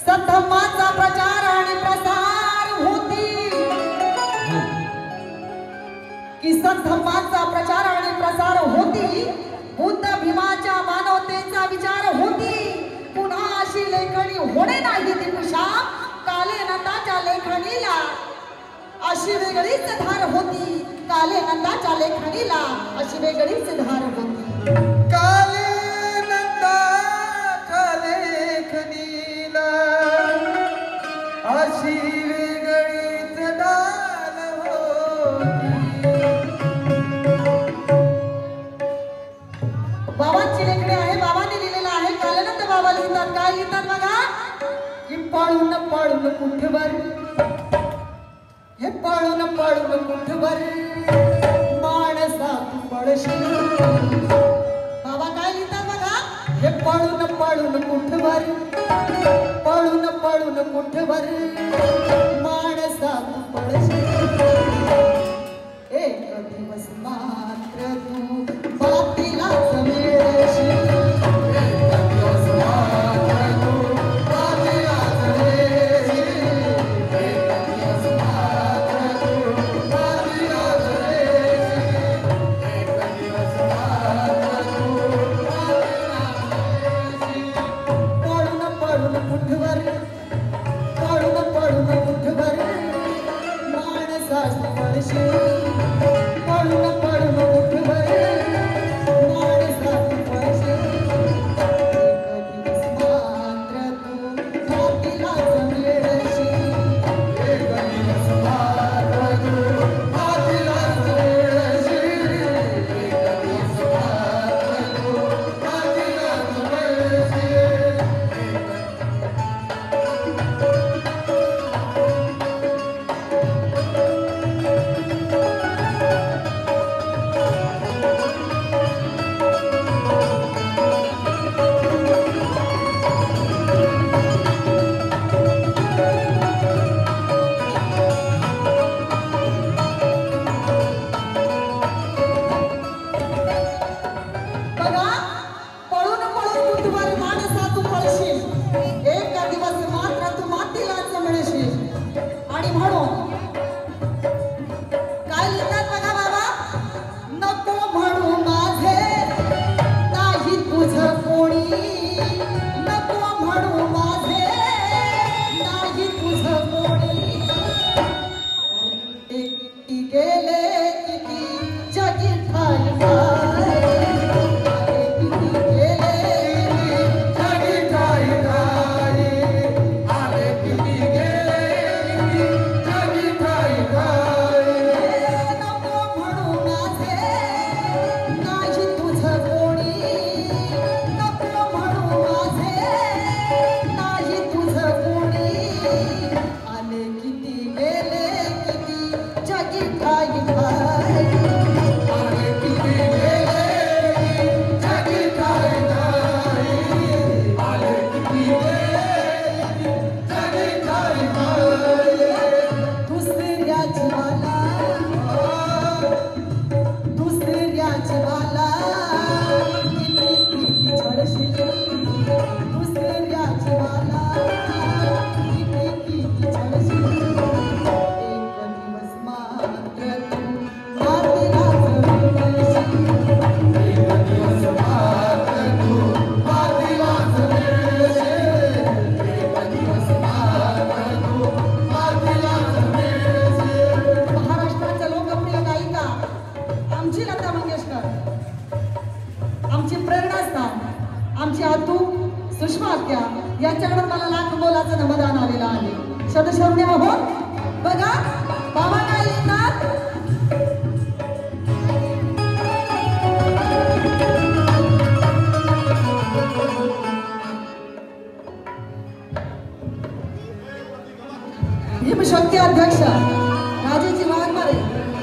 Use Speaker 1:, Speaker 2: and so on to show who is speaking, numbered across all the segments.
Speaker 1: सद्धम्माचा प्रचार आणि प्रसार होती की सद्धम्माचा प्रचार आणि प्रसार होती बुद्ध भीमाच्या मानवतेचा विचार होती पुन्हा अशी लेखणी होणे नाही दिपुषा काले नंदाच्या लेखणीला अशी वेगळीच धार होती काले नंदाच्या लेखणीला अशी वेगळीच धार होती
Speaker 2: काले नंदाच्या लेखणीला अशी वेगळीच धार होती
Speaker 1: बाबांची लेखणी आहे बाबांनी लिहिलेलं आहे कालेनंद बाबा लिहितात काय लिहितात बघा की पळून पळून कुठवर हे पळून पळून कुठवर माणसा तू पळशील बाबा काय लिहितात बघा हे पळून पळून कुठवर पळून पळून कुठवर माणसा तू पळशील एक दिवस मात्र तू बातीलाच मिळशील यांच्याकडे मला लाख मोलाचं नमदान आलेलं आहे सदशरण्य हो बघा बाबा काय लिहितात भीमशक्ती अध्यक्ष राजेजी वाघमारे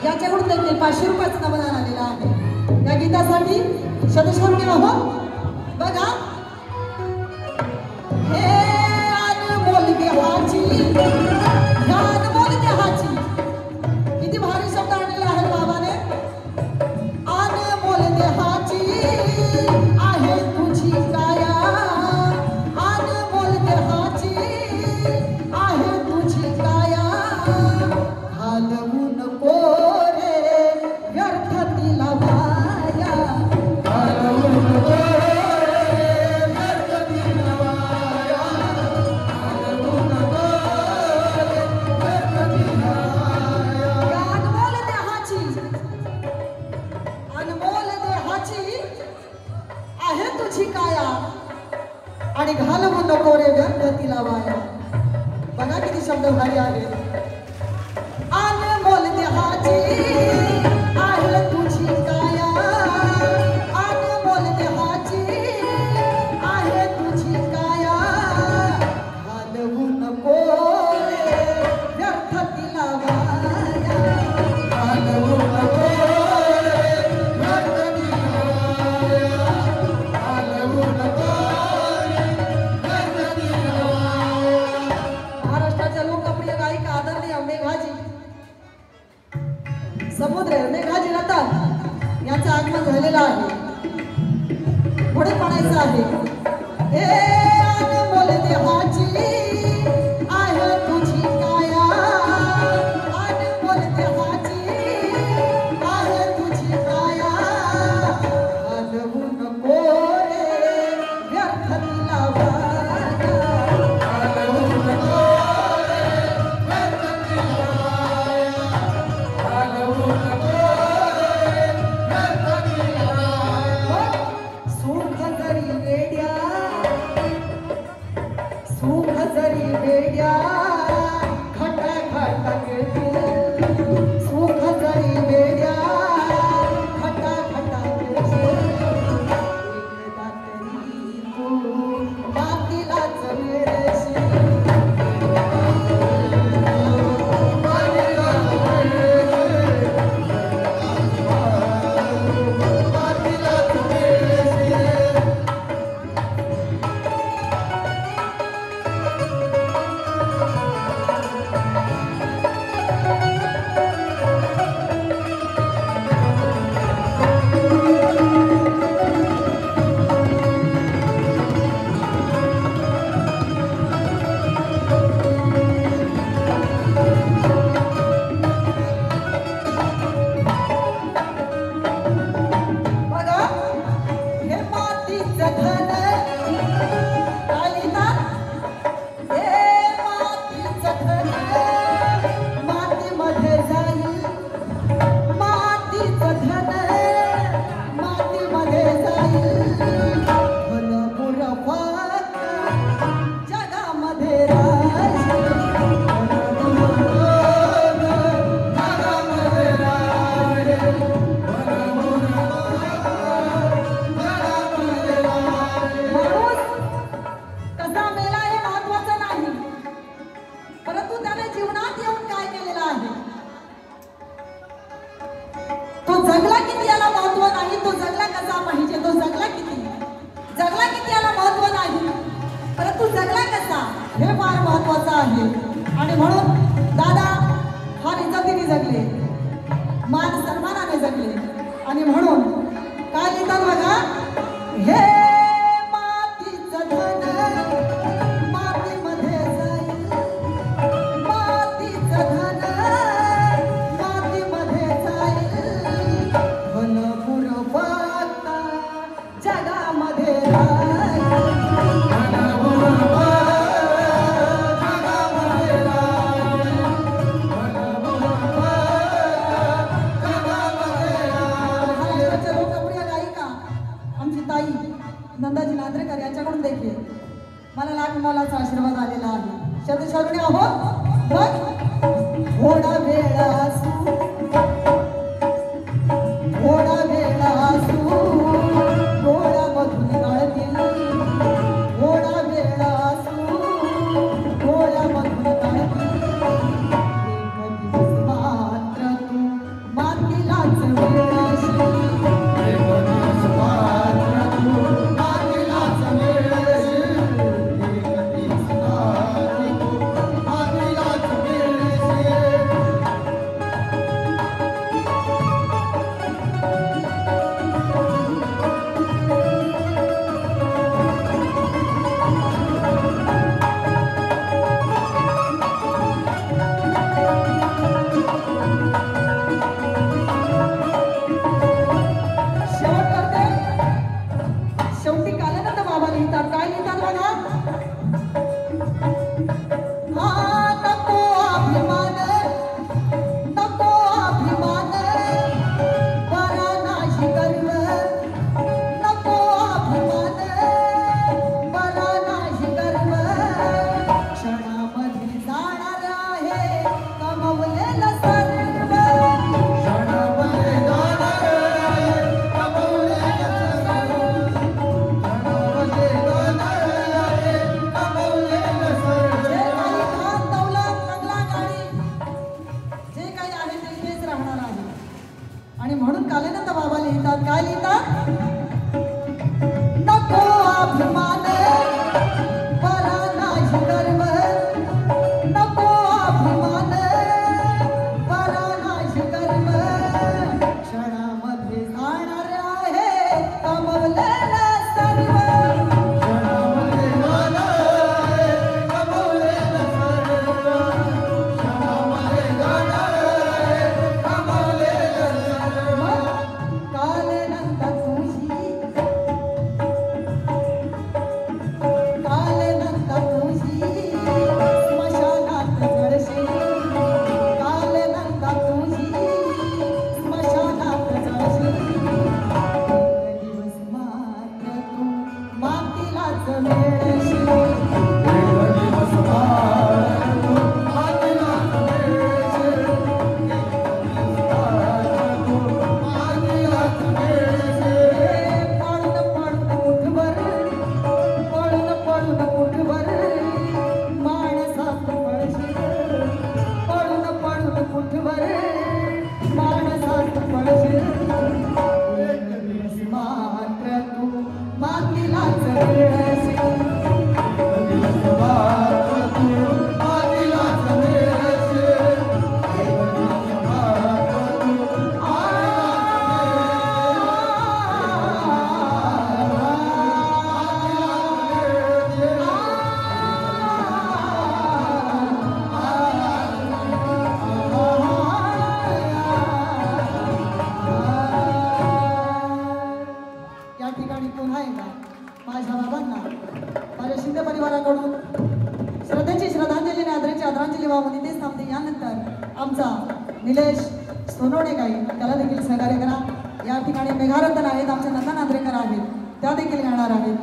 Speaker 1: याच्याकडून त्यांनी 500 रुपयाचं नमदान आलेलं आहे या गीतासाठी सदशरण्य हो बघा किती भारी शब्द आणलेला आहे बाबाने अनमोल देहाची आहे तुझी असे शब्द भारी आहेत. अनमोल देहाची आहे तुझी काया, अनमोल देहाची आहे तुझी काया, घालवू नको रे व्यर्थ तिला वाया, घालवू नको रे व्यर्थ तिला वाया, घालवू नको रे व्यर्थ तिला वाया. महाराष्ट्राच्या लोकप्रिय गायिका आदरणीय मेघाजी समुद्र मेघाजी रतन यांचं आगमन झालेलं आहे. पुढे म्हणायचं आहे, हे अनमोल देहाची आहे तुझी काया, अनमोल देहाची आहे तुझी काया, घालवू नको रे व्यर्थ तिला वाया, घालवू नको रे व्यर्थ तिला वाया, घालवू नको रे व्यर्थ तिला वाया. सुख जरी वेड्या, सुख जरी वेड्या खटा खटकतील, सुख जरी वेड्या खटा खटकतील, एकदा तरी तू मातीलाच मिळशील, बघा हे मातीचं धन काय लिहितात, हे मातीचं धन मातीमध्ये जाईल, मातीचं धन मातीमध्ये जाईल, भलं बुरं वाक जगामध्ये राहील, भलं बुरं वाक जगामध्ये राहील, भलं बुरं वाक जगामध्ये राहील. माणूस कसा मेला हे महत्वाचं नाही, परंतु त्याने जीवनात येऊन काय केलेलं आहे, तो जगला किती याला महत्व नाही, तो जगला कसा पाहिजे, तो जगला किती याला महत्व नाही, परंतु जगला कसा हे फार महत्वाचं आहे. आणि म्हणून दादा फार इज्जतीने जगले, मान सन्मानाने जगले. आणि म्हणून काय लिहितात बघा, हे मातीचं धन मातीमध्ये जाईल, मातीचं धन मातीमध्ये जाईल, भलं बुरं वागता जगामध्ये राहील, भलं बुरं वागता जगामध्ये राहील, भलं बुरं वागता जगामध्ये राहील. महाराष्ट्राच्या लोकप्रिय गायिका आमची ताई नंदाजी नांद्रेकर यांच्याकडून देखील मला लाख मोलाचा आशीर्वाद आलेला आहे. शतशरणी आहोत मग थोडा वेळ असू, थोडा वेळ असू डोळ्यामधून गळतील, थोडा वेळ असू डोळ्यामधून गळतील, एक दिवस मात्र तू मातीलाच मिळशील, एक दिवस मात्र तू मातीलाच मिळशील, एक दिवस मात्र तू मातीलाच मिळशील. क्षणामध्ये जाणार श्रद्धेची श्रद्धांजली आणि आदराची आदरांजली व्हावं इथेच थांबते. यानंतर आमचा निलेश सोनवणे गाई त्याला देखील सहकार्य करा. या ठिकाणी मेघारतन आहेत, आमचे नंदन आंद्रेकर आहेत, त्या देखील गाणार आहेत.